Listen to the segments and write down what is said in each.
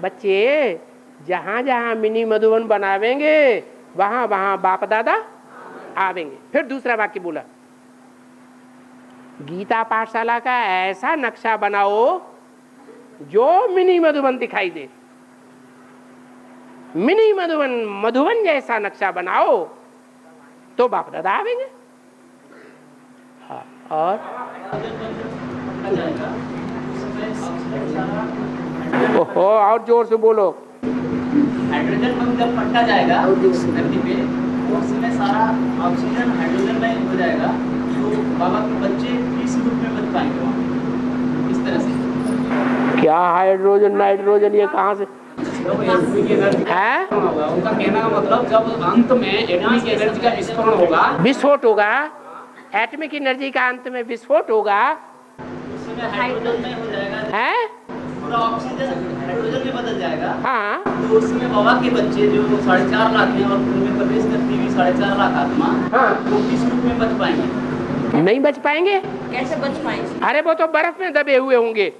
बच्चे जहां जहां मिनी मधुबन बनावेंगे वहां वहां बाप दादा आवेंगे। फिर दूसरा वाक्य बोला, गीता पाठशाला का ऐसा नक्शा बनाओ जो मिनी मधुबन दिखाई दे। मिनी मधुबन, मधुबन जैसा नक्शा बनाओ तो बाप दादा आवेंगे। हाँ, और ओहो, और जोर से बोलो। हाइड्रोजन बम जब फटका जाएगा धरती पे, तो उसमें सारा ऑक्सीजन हाइड्रोजन में हो जाएगा, तो बाबा के बच्चे किस रूप में बच पाएंगे वहाँ, इस तरह से। क्या हाइड्रोजन नाइट्रोजन, ये कहाँ से है? उनका कहने का मतलब जब अंत में एटॉमिक एनर्जी का विस्फोरण होगा, विस्फोट होगा, एटॉमिक एनर्जी का अंत में विस्फोट होगा, उसमें हाइड्रोजन में हो जाएगा, है पूरा ऑक्सीजन हाइड्रोजन में बदल जाएगा। हाँ, तो उसमें बाबा के बच्चे जो 4.5 लाख हैं और उनमें प्रवेश करती हुई 4.5 लाख आत्मा, हाँ, वो किस रूप में बच पाएंगे? नहीं बच पाएंगे। कैसे बच पाएंगे? अरे वो तो बर्फ में दबे हुए होंगे।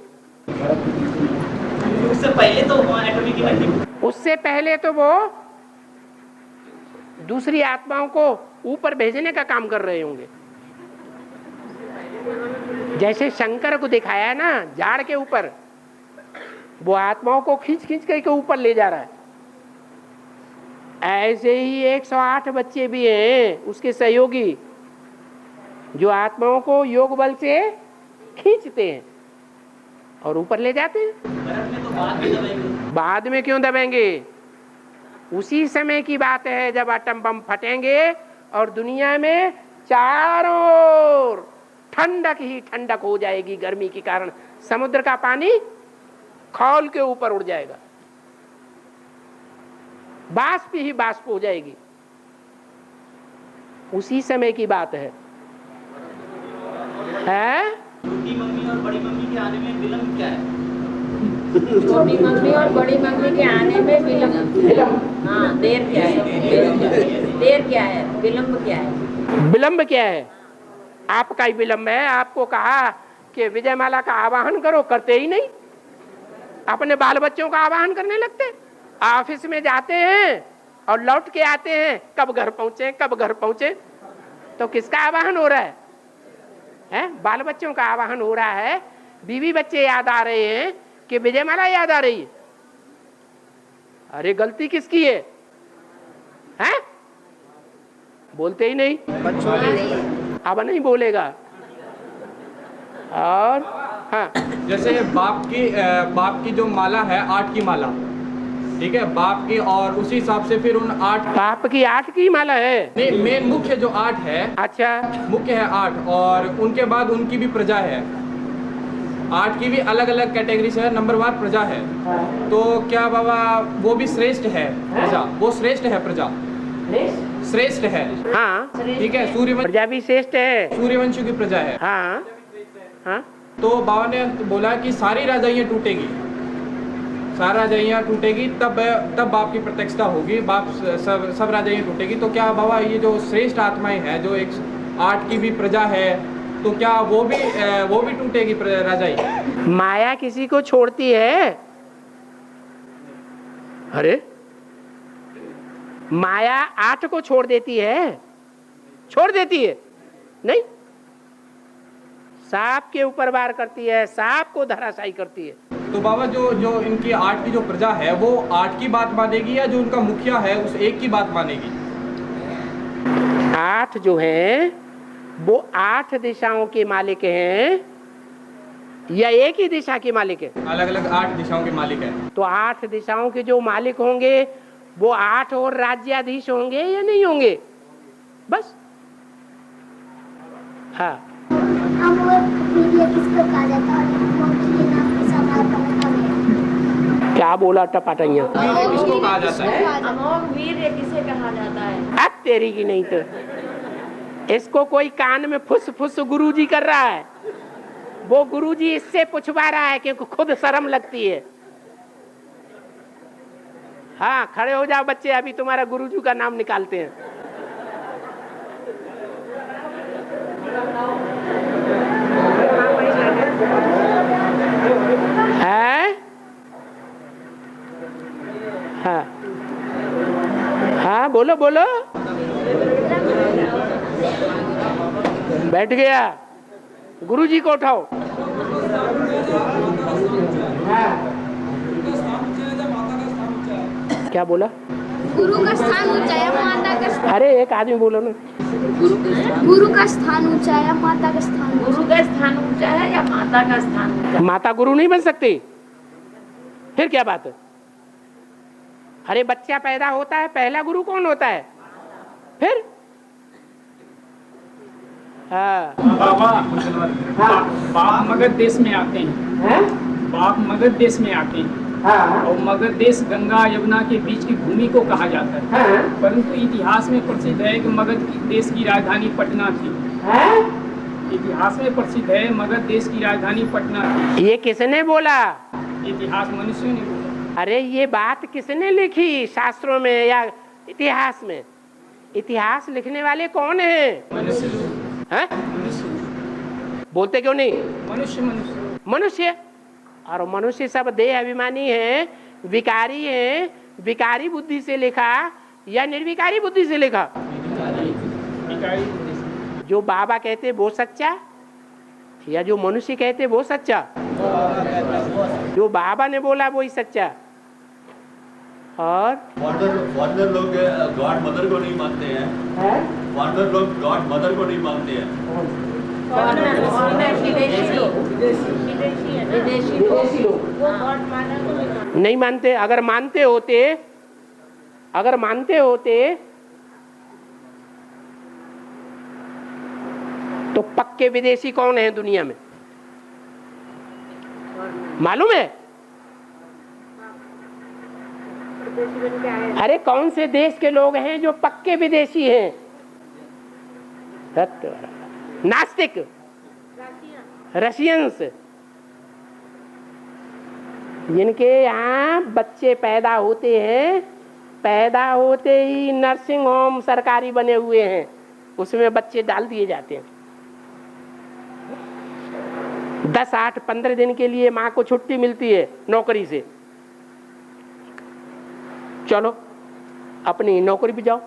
उससे पहले तो एटॉमिक एनर्जी, उससे पहले तो वो दूसरी आत्माओं को ऊपर भेजने का काम कर रहे होंगे। जैसे शंकर को दिखाया है ना झाड़ के ऊपर, वो आत्माओं को खींच खींच करके ऊपर ले जा रहा है। ऐसे ही 108 बच्चे भी हैं उसके सहयोगी, जो आत्माओं को योग बल से खींचते हैं और ऊपर ले जाते हैं। बर्फ में तो बाद में दबाएंगे। बाद में क्यों दबेंगे? उसी समय की बात है जब एटम बम फटेंगे और दुनिया में चारों ओर ठंडक ही ठंडक हो जाएगी। गर्मी के कारण समुद्र का पानी खौल के ऊपर उड़ जाएगा, बाष्प ही बाष्प हो जाएगी। उसी समय की बात है। छोटी मम्मी और बड़ी मम्मी के आने में विलंब क्या है? छोटी मम्मी और बड़ी मम्मी के आने में विलंब, हाँ, देर क्या है? देर क्या है? विलंब क्या है? विलंब क्या है? आपका ही विलंब है। आपको कहा कि विजयमाला का आवाहन करो, करते ही नहीं। अपने बाल बच्चों का आवाहन करने लगते, ऑफिस में जाते हैं और लौट के आते हैं, कब घर पहुंचे कब घर पहुंचे। तो किसका आवाहन हो रहा है? बाल बच्चों का आवाहन हो रहा है। बीवी बच्चे याद आ रहे हैं कि विजयमाला याद आ रही है। अरे गलती किसकी है? बोलते ही नहीं, अब नहीं बोलेगा। और हाँ, जैसे बाप की जो माला है 8 की माला, ठीक है, बाप की, और उसी हिसाब से फिर उन 8 बाप की 8 की माला है। नहीं, मेन मुख्य जो 8 है, अच्छा, मुख्य है 8, और उनके बाद उनकी भी प्रजा है। 8 की भी अलग अलग कैटेगरी से है, नंबरवार प्रजा है। तो क्या बाबा वो भी श्रेष्ठ है प्रजा? वो श्रेष्ठ है प्रजा, श्रेष्ठ है, हाँ, ठीक है। सूर्यवंश, प्रजा भी श्रेष्ठ है। सूर्यवंश की प्रजा है। हाँ, हाँ, तो बाबा ने बोला कि सारी राजाइयाँ टूटेगी, सारा राजाइयाँ टूटेगी, तब बाप की प्रत्यक्षता होगी, बाप सब राजाइयाँ टूटेगी। तो क्या बाबा ये जो श्रेष्ठ आत्माएं हैं, जो 8 की भी प्रजा है, तो क्या वो भी टूटेगी राजाई? माया किसी को छोड़ती है? अरे माया 8 को छोड़ देती है? छोड़ देती है? नहीं, सांप के ऊपर वार करती है, सांप को धराशायी करती है। तो बाबा जो इनकी 8 की जो प्रजा है, वो 8 की बात मानेगी या जो उनका मुखिया है उस एक की बात मानेगी? 8 जो है वो 8 दिशाओं के मालिक हैं या एक ही दिशा के मालिक है? अलग अलग 8 दिशाओं के मालिक है। तो 8 दिशाओं के जो मालिक होंगे वो 8 और राज्याधीश होंगे या नहीं होंगे? बस, हाँ। किसको कहा जाता है? क्या बोला टपाटैया? किसको कहा जाता है? अमोघ वीर किसे कहा जाता है? अब तेरी की नहीं तो इसको कोई कान में फुस फुस गुरुजी कर रहा है। वो गुरुजी इससे पूछवा रहा है क्योंकि खुद शर्म लगती है। हाँ, खड़े हो जाओ बच्चे, अभी तुम्हारा गुरुजी का नाम निकालते हैं। हाँ हाँ, बोलो बोलो। बैठ गया, गुरुजी को उठाओ। हाँ। क्या बोला? गुरु का स्थान ऊंचा है, माता का स्थान। अरे एक आदमी बोलो ना। गुरु का स्थान ऊंचा है, माता का स्थान। गुरु का स्थान ऊंचा है या माता का स्थान ऊंचा? माता गुरु नहीं बन सकती, फिर क्या बात है? अरे बच्चा पैदा होता है, पहला गुरु कौन होता है? फिर हाँ। बाप मगध देश में आते हैं, बाप मगध देश में आते हैं। और मगध देश गंगा यमुना के बीच की भूमि को कहा जाता है। परंतु इतिहास में प्रसिद्ध है कि मगध देश की राजधानी पटना थी। इतिहास में प्रसिद्ध है मगध देश की राजधानी पटना थी। ये किसने बोला? इतिहास मनुष्य ने बोला। अरे ये बात किसने लिखी, शास्त्रों में या इतिहास में? इतिहास लिखने वाले कौन है? मनुष्य। बोलते क्यों नहीं? मनुष्य मनुष्य मनुष्य। और मनुष्य सब देह अभिमानी है, विकारी है। विकारी बुद्धि से लिखा या निर्विकारी बुद्धि से लिखा? जो बाबा कहते वो सच्चा या जो मनुष्य कहते वो सच्चा? जो बाबा ने बोला वही सच्चा। और फॉरेनर लोग गॉड मदर को नहीं मानते हैं। फॉरेनर लोग गॉड मदर को नहीं मानते हैं। विदेशी लोग वो गॉड माना को नहीं मानते। नहीं मानते। अगर मानते होते तो पक्के विदेशी कौन है दुनिया में? मालूम है? अरे कौन से देश के लोग हैं जो पक्के विदेशी हैं? नास्तिक, रशियंस, जिनके यहाँ बच्चे पैदा होते हैं, पैदा होते ही नर्सिंग होम सरकारी बने हुए हैं, उसमें बच्चे डाल दिए जाते हैं। 10, 8, 15 दिन के लिए माँ को छुट्टी मिलती है नौकरी से। चलो अपनी नौकरी पे जाओ।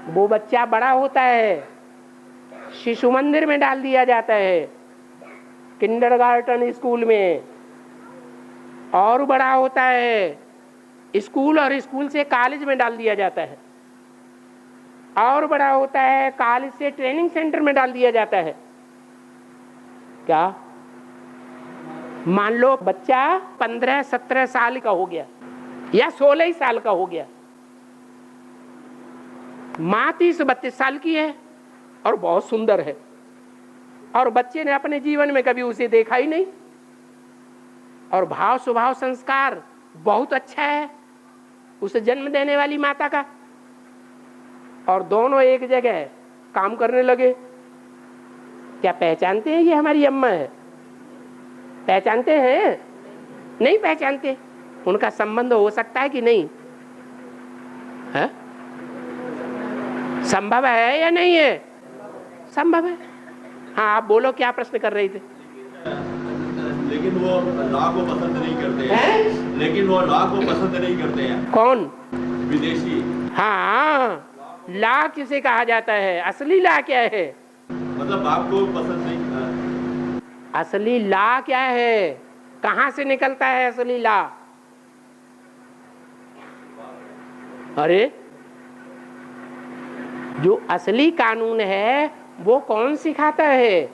वो बच्चा बड़ा होता है, शिशु मंदिर में डाल दिया जाता है, किंडरगार्टन स्कूल में। और बड़ा होता है स्कूल, और स्कूल से कॉलेज में डाल दिया जाता है। और बड़ा होता है कॉलेज से ट्रेनिंग सेंटर में डाल दिया जाता है। क्या मान लो बच्चा 15-17 साल का हो गया या 16 साल का हो गया, माँ 30-32 साल की है और बहुत सुंदर है, और बच्चे ने अपने जीवन में कभी उसे देखा ही नहीं, और भाव स्वभाव संस्कार बहुत अच्छा है उसे जन्म देने वाली माता का, और दोनों एक जगह काम करने लगे। क्या पहचानते हैं ये हमारी अम्मा है? पहचानते हैं? नहीं पहचानते। उनका संबंध हो सकता है कि नहीं है? संभव है या नहीं है? संभव है। हाँ आप बोलो, क्या प्रश्न कर रही थे? लेकिन वो लॉ को पसंद नहीं करते हैं। लेकिन वो लॉ को पसंद नहीं करते हैं। कौन? विदेशी। हाँ, लॉ किसे कहा जाता है? असली लॉ क्या है? मतलब आपको पसंद नहीं। असली लॉ क्या है? कहाँ से निकलता है असली लॉ? अरे जो असली कानून है वो कौन सिखाता है?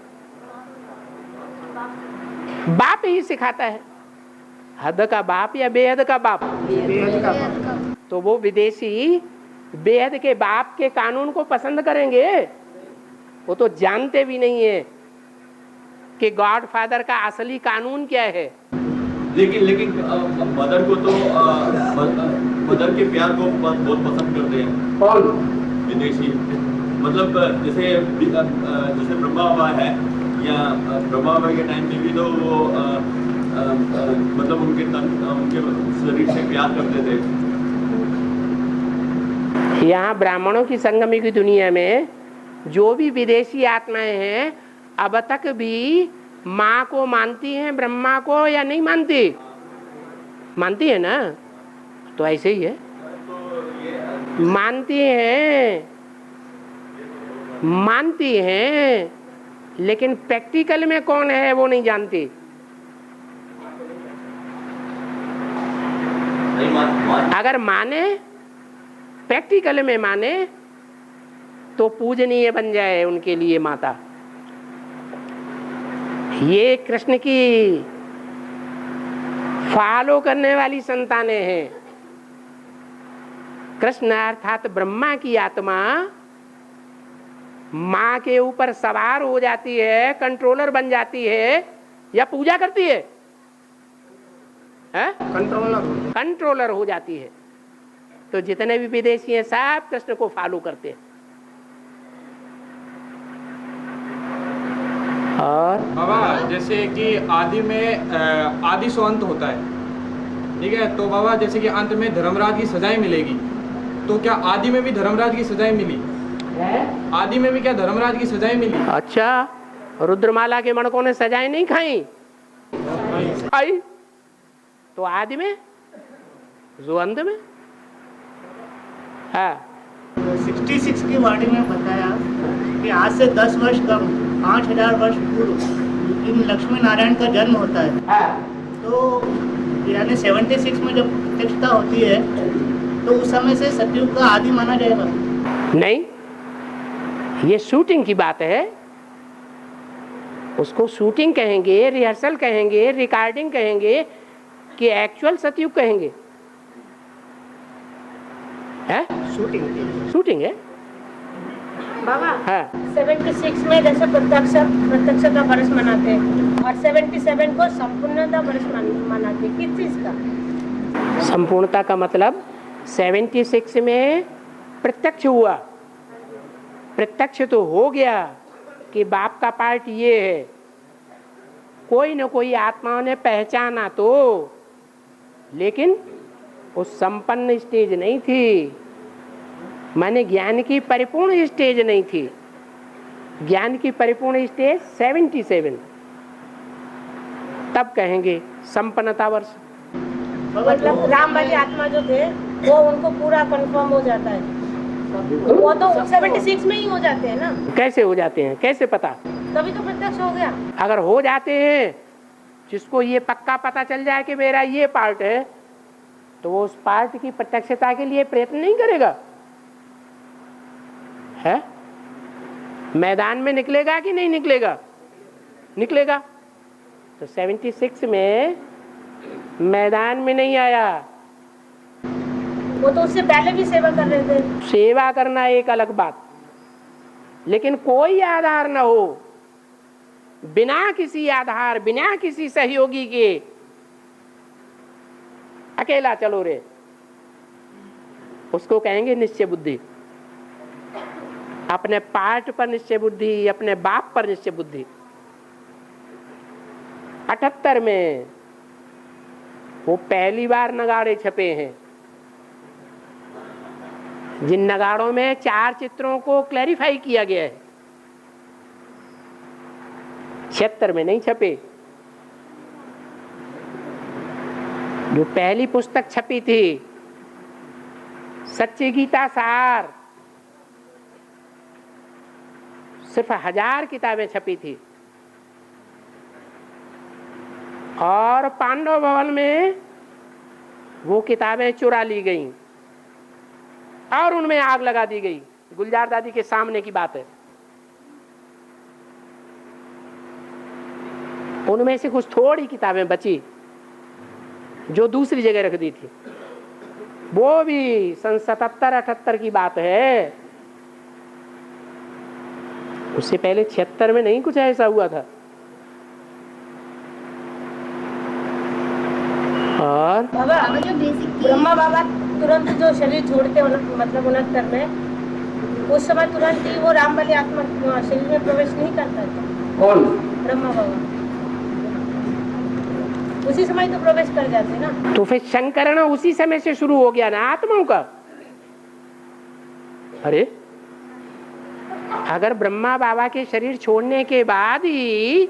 बाप ही सिखाता है। हद का बाप या बेहद का बाप? तो वो विदेशी बेहद के बाप के कानून को पसंद करेंगे? वो तो जानते भी नहीं है कि गॉड फादर का असली कानून क्या है। लेकिन मदर को तो मदर के प्यार को बहुत पसंद करते हैं। कौन? विदेशी। मतलब जैसे ब्रह्मा बाबा है, या ब्रह्मा बाबा के टाइम में भी तो वो मतलब उनके शरीर से प्यार करते थे। यहाँ ब्राह्मणों की संगमी की दुनिया में जो भी विदेशी आत्माएं हैं अब तक भी माँ को मानती हैं, ब्रह्मा को, या नहीं मानती? मानती है ना? तो ऐसे ही है, मानती हैं लेकिन प्रैक्टिकल में कौन है वो नहीं जानती। अगर माने, प्रैक्टिकल में माने, तो पूजनीय बन जाए उनके लिए माता। ये कृष्ण की फॉलो करने वाली संतानें हैं। कृष्ण अर्थात ब्रह्मा की आत्मा माँ के ऊपर सवार हो जाती है, कंट्रोलर बन जाती है, या पूजा करती है? कंट्रोलर हो जाती है। तो जितने भी विदेशी हैं सब कृष्ण को फॉलो करते हैं। और बाबा जैसे कि आदि में आदि सो अंत होता है, ठीक है, तो बाबा जैसे कि अंत में धर्मराज की सजाएं मिलेगी, तो क्या आदि में भी धर्मराज की सजाएं मिली? आदि में भी क्या धर्मराज की सजाएं मिली? अच्छा, रुद्रमाला के मणकों ने सजाएं नहीं खाई? खाई। तो आदि में जो अंत में? हाँ। 66 की वाणी में बताया कि आज से 10 वर्ष कम 5000 वर्ष पूर्व इन लक्ष्मी नारायण का जन्म होता है। तो यानी 76 में जब प्रत्यक्षता होती है तो उस समय से सतयुग का आदि माना जाएगा? नहीं, ये शूटिंग की बात है। उसको शूटिंग कहेंगे, रिहर्सल कहेंगे, रिकॉर्डिंग कहेंगे कि एक्चुअल सतयुग कहेंगे? है शूटिंग है बाबा। हाँ। 76 में जैसे प्रत्यक्ष का वर्ष मनाते हैं और 77 को संपूर्णता वर्ष मनाते हैं। किस चीज का संपूर्णता का मतलब 76 में प्रत्यक्ष हुआ। प्रत्यक्ष तो हो गया कि बाप का पार्ट ये है। कोई न कोई आत्माओं ने पहचाना तो, लेकिन वो संपन्न स्टेज नहीं थी, माने ज्ञान की परिपूर्ण स्टेज नहीं थी। ज्ञान की परिपूर्ण स्टेज 77, तब कहेंगे संपन्नता वर्ष। मतलब राम वाली आत्मा जो थे वो उनको पूरा कंफर्म हो जाता है। वो तो 76 में ही हो जाते हैं ना? कैसे हो जाते हैं, कैसे पता? तभी तो प्रत्यक्ष हो गया। अगर हो जाते हैं, जिसको ये पक्का पता चल जाए कि मेरा ये पार्ट है, तो वो उस पार्ट की प्रत्यक्षता के लिए प्रयत्न नहीं करेगा। है मैदान में निकलेगा कि नहीं निकलेगा? निकलेगा। तो 76 में मैदान में नहीं आया। वो तो उससे पहले भी सेवा कर रहे थे। सेवा करना एक अलग बात, लेकिन कोई आधार न हो, बिना किसी आधार, बिना किसी सहयोगी के अकेला चलो रे, उसको कहेंगे निश्चय बुद्धि। अपने पार्ट पर निश्चय बुद्धि, अपने बाप पर निश्चय बुद्धि। 78 में वो पहली बार नगाड़े छपे हैं, जिन नगाड़ों में 4 चित्रों को क्लैरिफाई किया गया है। 76 में नहीं छपे। जो पहली पुस्तक छपी थी सच्ची गीता सार, सिर्फ 1000 किताबें छपी थी, और पांडव भवन में वो किताबें चुरा ली गईं और उनमें आग लगा दी गई। गुलजार दादी के सामने की बात है। उनमें से कुछ थोड़ी किताबें बची जो दूसरी जगह रख दी थी। वो भी सन 77-78 की बात है। उससे पहले 76 में नहीं कुछ ऐसा हुआ था। और ब्रह्मा बाबा तुरंत जो शरीर छोड़ते मतलब 69 में, उस समय तुरंत ही वो राम वाली आत्मा शरीर में प्रवेश नहीं करता था। कौन? ब्रह्मा बाबा उसी समय तो प्रवेश कर जाते ना। तो फिर शंकरण उसी समय से शुरू हो गया ना आत्माओं का। अरे अगर ब्रह्मा बाबा के शरीर छोड़ने के बाद ही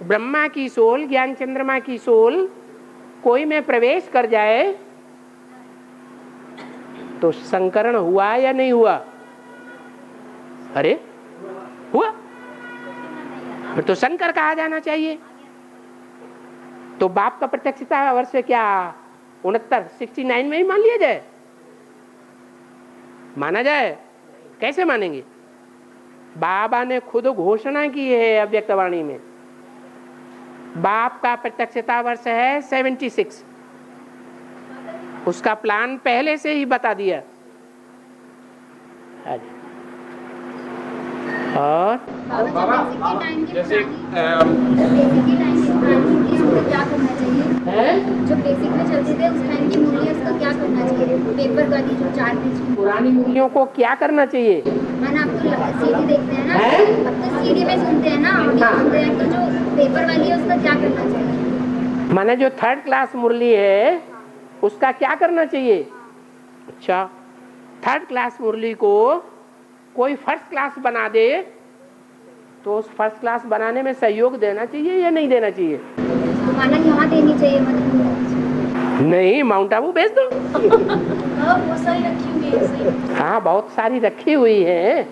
ब्रह्मा की सोल, ज्ञान चंद्रमा की सोल कोई में प्रवेश कर जाए तो संकरण हुआ या नहीं हुआ? अरे हुआ, फिर तो शंकर कहा जाना चाहिए। तो बाप का प्रत्यक्षता वर्ष क्या 69 में ही मान लिया जाए? माना जाए? कैसे मानेंगे? बाबा ने खुद घोषणा की है अव्यक्तवाणी में, बाप का प्रत्यक्षता वर्ष है 76। उसका प्लान पहले से ही बता दिया। और जैसे क्या करना चाहिए? जो बेसिक में चलते थे उस टाइम की मूल्य, उसका क्या करना चाहिए? पेपर वाली जो 4 पेज पुरानी मूल्यों को क्या करना चाहिए? मैंने आप तो सीडी देखते हैं ना, अब तो सीडी में सुनते हैं ना, ऑडियो सुनते हैं, तो जो पेपर वाली है उसका क्या करना चाहिए? माने जो 3rd क्लास मुरली है उसका क्या करना चाहिए? अच्छा, 3rd क्लास मुरली को कोई 1st क्लास बना दे तो उस 1st क्लास बनाने में सहयोग देना चाहिए या नहीं देना चाहिए? तो माना यहाँ देनी चाहिए, मतलब नहीं, माउंट आबू भेज दो। बहुत सारी रखी हुई है। हाँ, बहुत सारी रखी हुई है,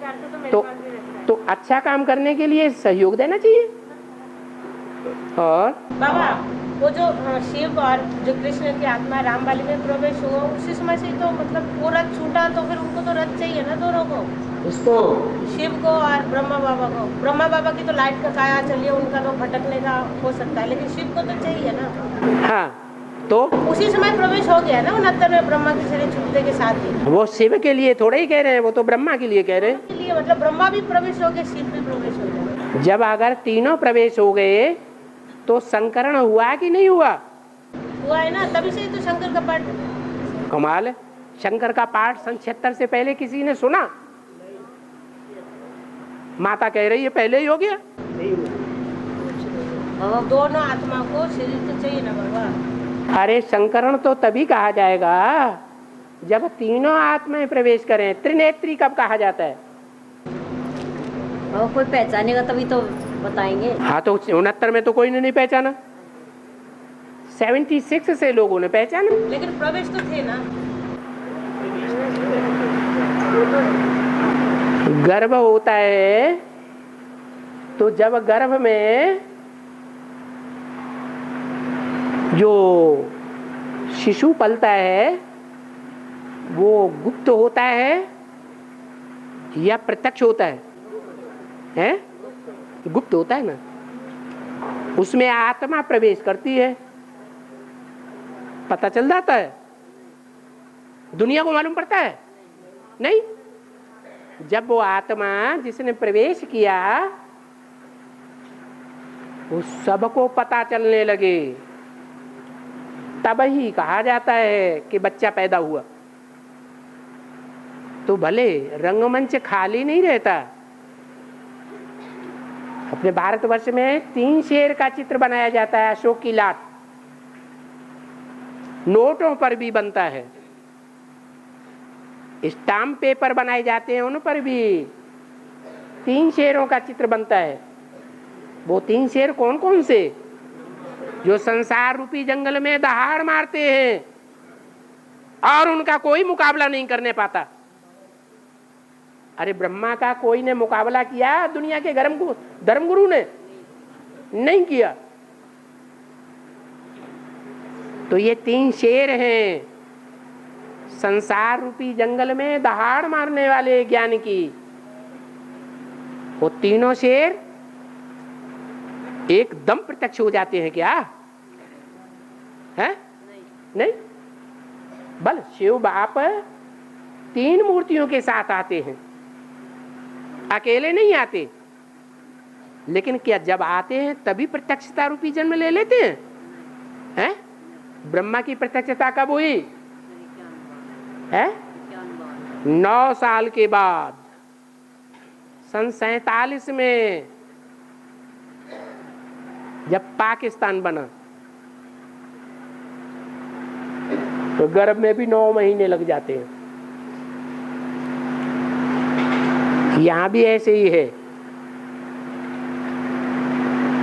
तो अच्छा काम करने के लिए सहयोग देना चाहिए। और बाबा वो जो शिव और जो कृष्ण की आत्मा राम वाली में प्रवेश हुआ उसी समय से तो मतलब वो रथ छूटा, तो फिर उनको तो रथ चाहिए ना दोनों को, इसको शिव को और ब्रह्मा बाबा को। ब्रह्मा बाबा की तो लाइट का काया चलिए, उनका तो भटकने का हो सकता है, लेकिन शिव को तो चाहिए ना। हाँ, तो उसी समय प्रवेश हो गया ना 69 में ब्रह्मा के शरीर छूटने के साथ ही। वो शिव के लिए थोड़े ही कह रहे हैं, वो तो ब्रह्मा के लिए कह रहे हैं। के लिए मतलब ब्रह्मा भी प्रवेश हो गया, शिव भी प्रवेश हो गया। जब अगर तीनों प्रवेश हो गए तो संकरण हुआ कि नहीं हुआ? हुआ है ना, तभी से तो शंकर का पाठ। कमाल है, शंकर का पाठ सन 76 से पहले किसी ने सुना? माता कह रही है पहले ही हो गया। दोनों आत्मा को शरीर तो चाहिए ना बाबा। अरे संकरण तो तभी कहा जाएगा जब तीनों आत्माएं प्रवेश करें। त्रिनेत्री कब कहा जाता है? कोई पहचानेगा तभी तो बताएंगे। हाँ, तो 69 में तो कोई ने नहीं पहचाना, 76 से लोगों ने पहचाना। लेकिन प्रवेश तो थे ना। गर्भ होता है तो जब गर्भ में जो शिशु पलता है वो गुप्त होता है या प्रत्यक्ष होता है? हैं? गुप्त होता है ना, उसमें आत्मा प्रवेश करती है, पता चल जाता है। दुनिया को मालूम पड़ता है? नहीं। जब वो आत्मा जिसने प्रवेश किया वो सबको पता चलने लगे, तब ही कहा जाता है कि बच्चा पैदा हुआ। तो भले रंगमंच खाली नहीं रहता। अपने भारतवर्ष में 3 शेर का चित्र बनाया जाता है, अशोक की लाट, नोटों पर भी बनता है, स्टाम्प पेपर बनाए जाते हैं उन पर भी 3 शेरों का चित्र बनता है। वो 3 शेर कौन कौन से? जो संसार रूपी जंगल में दहाड़ मारते हैं और उनका कोई मुकाबला नहीं करने पाता। अरे ब्रह्मा का कोई ने मुकाबला किया? दुनिया के धर्मगुरु ने नहीं किया। तो ये 3 शेर हैं संसार रूपी जंगल में दहाड़ मारने वाले ज्ञान की। वो तीनों शेर एकदम प्रत्यक्ष हो जाते हैं क्या? है? नहीं। बल शिव बाप 3 मूर्तियों के साथ आते हैं, अकेले नहीं आते। लेकिन क्या जब आते हैं तभी प्रत्यक्षता रूपी जन्म ले लेते हैं? हैं? ब्रह्मा की प्रत्यक्षता कब हुई? है 9 साल के बाद, सन 47 में जब पाकिस्तान बना तो गर्भ में भी 9 महीने लग जाते हैं। यहां भी ऐसे ही है।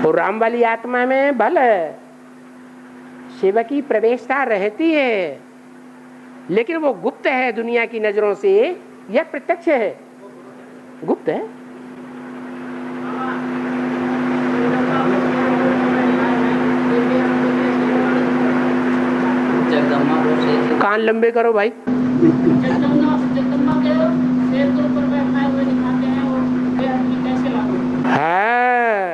और राम वाली आत्मा में भले शिव की प्रवेशता रहती है, लेकिन वो गुप्त है दुनिया की नजरों से, यह प्रत्यक्ष है, गुप्त है। कान लंबे करो भाई। जगदम्बा के शेर के ऊपर बैठाए हुए दिखाते हैं, वो आदमी कैसे लागू? हाँ,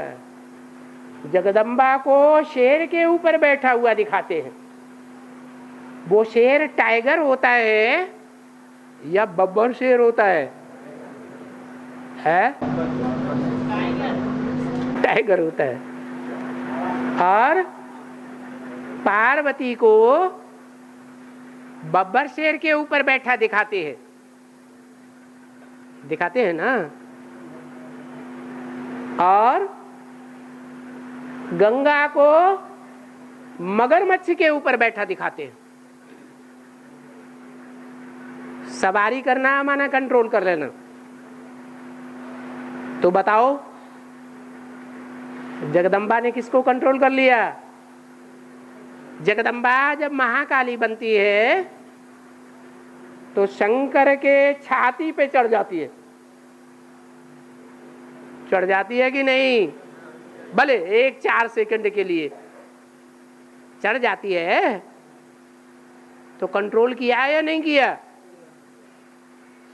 जगदम्बा को शेर के ऊपर बैठा हुआ दिखाते हैं। वो शेर टाइगर होता है या बब्बर शेर होता है? टाइगर होता है। और पार्वती को बब्बर शेर के ऊपर बैठा दिखाते हैं, दिखाते हैं ना। और गंगा को मगरमच्छ के ऊपर बैठा दिखाते हैं। सवारी करना माना कंट्रोल कर लेना। तो बताओ जगदम्बा ने किसको कंट्रोल कर लिया? जगदम्बा जब महाकाली बनती है तो शंकर के छाती पे चढ़ जाती है, चढ़ जाती है कि नहीं? भले 1-4 सेकंड के लिए चढ़ जाती है, तो कंट्रोल किया या नहीं किया?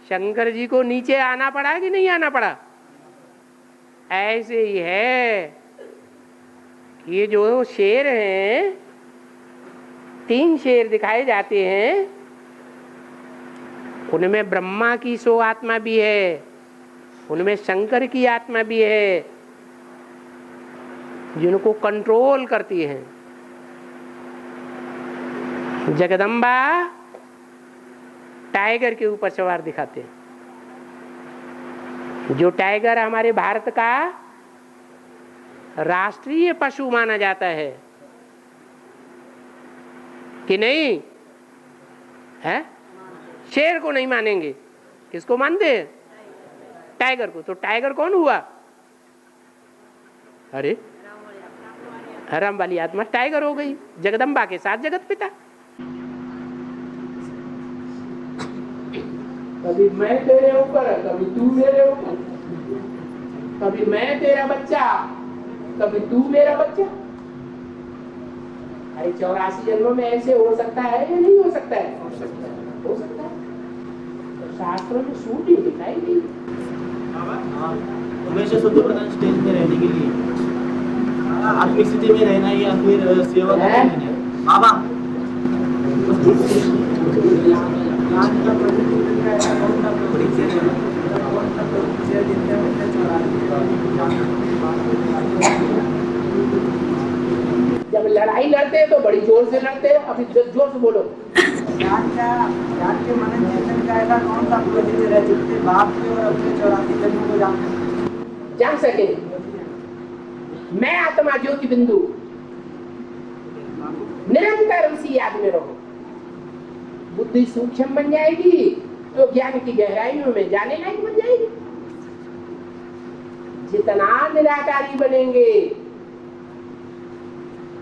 शंकर जी को नीचे आना पड़ा कि नहीं आना पड़ा? ऐसे ही है। ये जो शेर हैं, 3 शेर दिखाए जाते हैं, उनमें ब्रह्मा की सो आत्मा भी है, उनमें शंकर की आत्मा भी है, जिनको कंट्रोल करती है। जगदम्बा टाइगर के ऊपर सवार दिखाते हैं। जो टाइगर हमारे भारत का राष्ट्रीय पशु माना जाता है कि नहीं है? शेर को नहीं मानेंगे, किसको मानते हैं? टाइगर को। तो टाइगर कौन हुआ? अरे राम वाली आत्मा टाइगर हो गई, जगदम्बा के साथ जगत पिता। कभी मैं तेरे ऊपर, कभी तू मेरे ऊपर, कभी मैं तेरा बच्चा, कभी तू मेरा बच्चा। अरे 84 जन्मों में ऐसे हो सकता है या नहीं हो सकता है? हो सकता है। तो शास्त्रों में सूट ही दिखाई दी। हमेशा शुद्ध प्रधान स्टेज में रहने के लिए आत्मिक स्थिति में रहना या फिर सेवा करना। बाबा जब लड़ाई लड़ते हैं तो बड़ी जोर से लड़ते हैं। अभी जोर से बोलो। ज्ञान के मनन चिंतन का ऐसा कौन सा प्रोसीजर है जिससे बाप के और अपने 84 जन्मों को जान सके? मैं आत्मा ज्योति बिंदु निरंतर उसी याद में रहो। बुद्धि सूक्ष्म बन जाएगी तो ज्ञान की गहराइयों में जाने लायक बन जाएगी। जितना निराकारी बनेंगे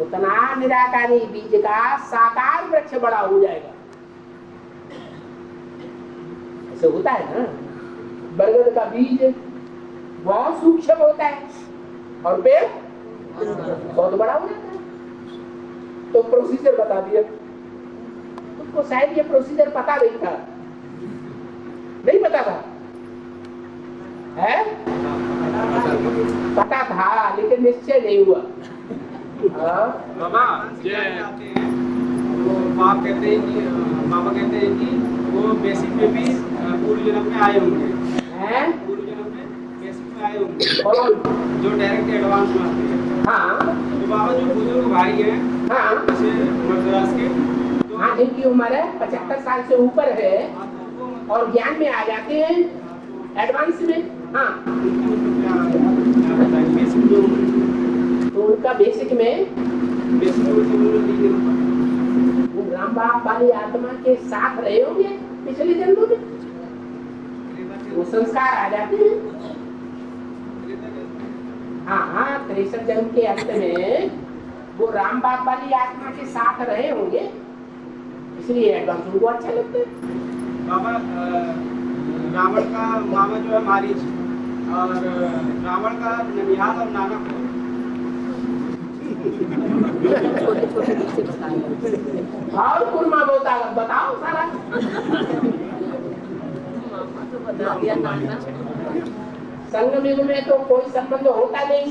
उतना निराकारी बीज का साकार वृक्ष बड़ा हो जाएगा। ऐसे होता है ना, बरगद का बीज बहुत सूक्ष्म होता है और पेड़ बहुत बड़ा हो जाता है। तो प्रोसीजर बता दिया। तुमको शायद ये प्रोसीजर पता नहीं था, नहीं पता था है? पता था लेकिन निश्चय नहीं हुआ। बाबा बाबा कहते हैं कि वो बेसिक में भी पूर्व जन्म में आए होंगे, पूर्व जन्म में बेसिक में आए होंगे जो डायरेक्ट एडवांस में आते हैं। हाँ, तो बाबा जो बुजुर्ग भाई हैं, हाँ, मद्रास के, तो हाँ, जिनकी उम्र है 75 साल से ऊपर है और ज्ञान में आ जाते हैं एडवांस में। हाँ, तो उनका बेसिक में राम बाप वाली आत्मा के साथ रहे होंगे पिछले जन्मों में, वो संस्कार आ जाते हैं। हाँ, 63 जन्म के अंत में वो राम बाप वाली आत्मा के साथ रहे होंगे, इसलिए एडवांस उनको अच्छा लगता है। बाबा रावण का मामा जो है मारीच और रावण का ननिहाल और नाना को छोटे छोटे बच्चे बताएंगे। और कुरमा बताओ सारा। मामा तो बता दिया, नाना संगम युग में तो कोई संबंध होता नहीं,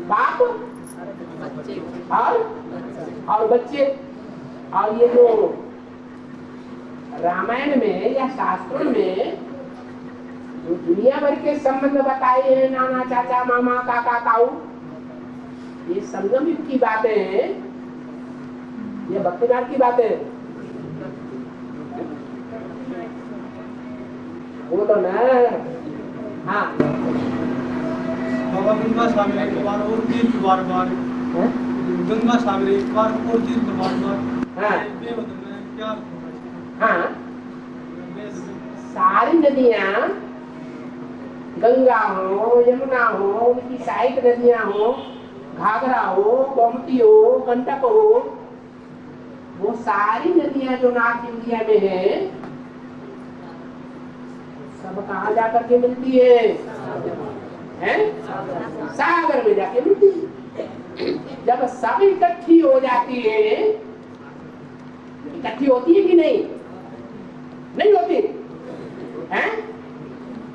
बाप बच्चे और बच्चे। और ये जो रामायण में या शास्त्रों में जो दुनिया भर के संबंध बताए हैं, नाना चाचा मामा काका ताऊ, ये संगम युग की बातें हैं, ये भक्तिनाथ की बातें हैं। वो तो ना, हाँ बाबा गंगा सामने एक बार और तीन बार गंगा सामने एक बार और तीन बार हाँ क्या हाँ सारी नदियाँ, गंगा हो यमुना हो, उनकी सहायक नदियाँ हो, घाघरा हो, गोमती हो, गंडक हो, वो सारी नदियाँ जो नॉर्थ इंडिया में है सब कहाँ जाकर के मिलती है? सागर में जाके मिलती है। जब सब इकट्ठी हो जाती है, इकट्ठी होती है कि नहीं? नहीं होती है?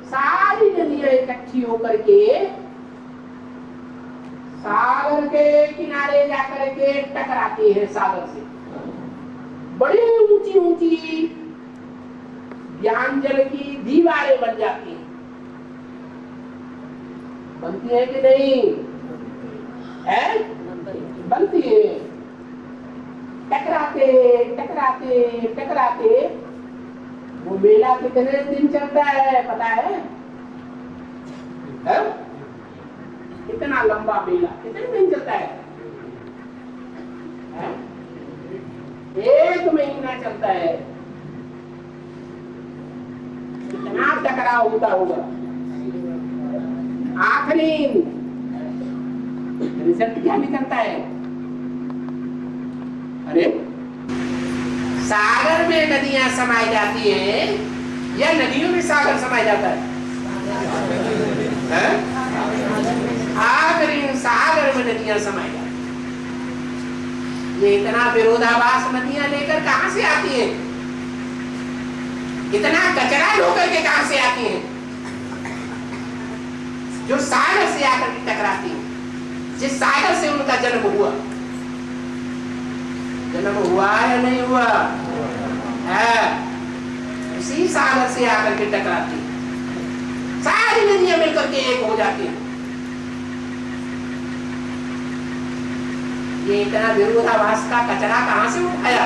सारी नदियां इकट्ठी होकर के सागर के किनारे जाकर के टकराती है सागर से। बड़ी ऊंची ऊंची ज्ञानजल की दीवारें बन जाती हैं। बनती है कि नहीं? है? बनती है। टकराते टकराते टकराते वो मेला कितने दिन चलता है पता है? कितना लंबा मेला कितने दिन चलता है? 1 महीना चलता है। कितना टकराव होता होगा। आखिरी रिजल्ट क्या निकलता है? अरे सागर में नदियां समाई जाती हैं या नदियों में सागर समाया जाता है? आखिरी सागर में नदियां समाई जाती हैं। ये इतना विरोधाभास नदियां लेकर कहां से आती हैं? इतना कचरा होकर के कहां से आती हैं? जो सागर से आकर के टकराती है। जिस सागर से उनका जन्म हुआ या नहीं हुआ है, उसी सागर से आकर के टकराती है। सारी नदियां मिलकर के एक हो जाती है। ये इतना विरोधाभास का कचरा कहां से उठाया?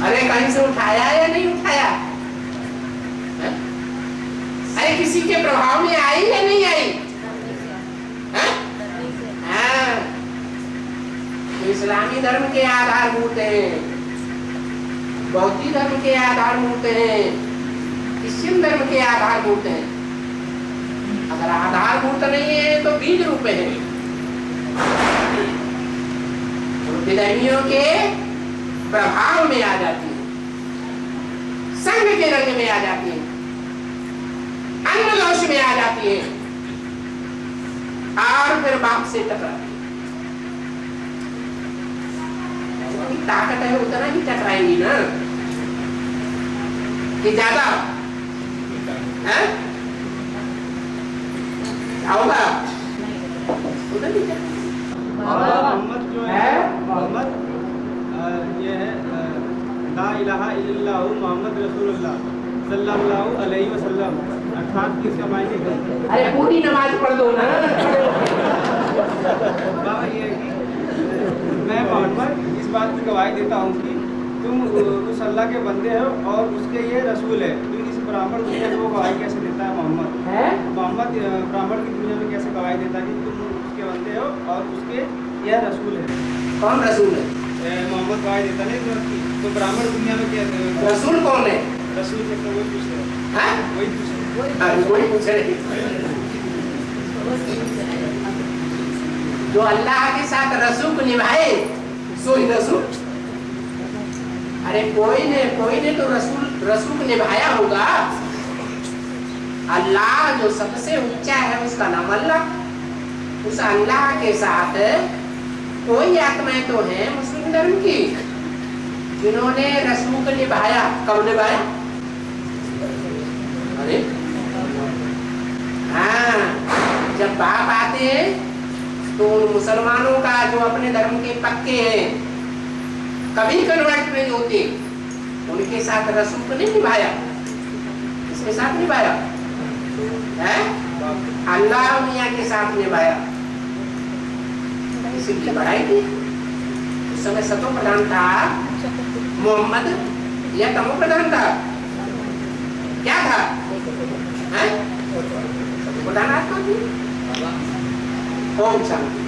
अरे कहीं से उठाया या नहीं उठाया? अरे किसी के प्रभाव में आई या नहीं आई? इस्लामी धर्म के आधारभूत हैं, बौद्ध धर्म के आधारभूत हैं, क्रिश्चियन धर्म के आधारभूत हैं। अगर आधारभूत नहीं है तो बीज रूप है। विधर्मियों के प्रभाव में आ जाती है, संघ के रंग में आ जाती है, अन्नलोश में आ जाती है और फिर बाप से टकराती है। ताकत है उतना ही टकराएंगी ना कि ज्यादा है? होगा उधर भी मोहम्मद जो है मोहम्मद ये है ला इलाहा इल्लल्लाह मोहम्मद रसूलुल्लाह सल्लल्लाहु अलैहि वसल्लम, अर्थात कि इसका मायने क्या है? अरे पूरी नमाज पढ़ दो ना। बाबा ये है कि मैं मोहम्मद इस बात की गवाही देता हूँ कि तुम उस अल्लाह के बंदे हो और उसके ये रसूल है। तो इस ब्राह्मण दुनिया में वो गवाही कैसे देता है? मोहम्मद ब्राह्मण की दुनिया में कैसे गवाही देता है कि तुम उसके बंदे हो और उसके यह रसूल है? कौन रसूल है? मोहम्मद गवाही देता नहीं तो ब्राह्मण दुनिया में क्या रसूल कौन है? रसूल तो वही पूछ रहे, वही पूछ रहे जो अल्लाह के साथ रसूख निभाए सोई रसूल। अरे कोई ने तो रसूल निभाया होगा। अल्लाह जो सबसे ऊंचा है उसका नाम अल्लाह। उस अल्लाह के साथ कोई आत्माएं तो हैं मुस्लिम धर्म की जिन्होंने रसूल को निभाया। कब निभाया? अरे हाँ, जब बाप आते हैं तो उन मुसलमानों का जो अपने धर्म के पक्के हैं कभी कन्वर्ट नहीं होते, उनके साथ रसूल को नहीं निभाया। इसके साथ निभाया है अल्लाह मियाँ के साथ निभाया। इसकी बढ़ाई थी। उस समय सतो प्रधान था मोहम्मद या तमो प्रधान था? क्या था? प्रधान आत्मा थी। ओम शांति।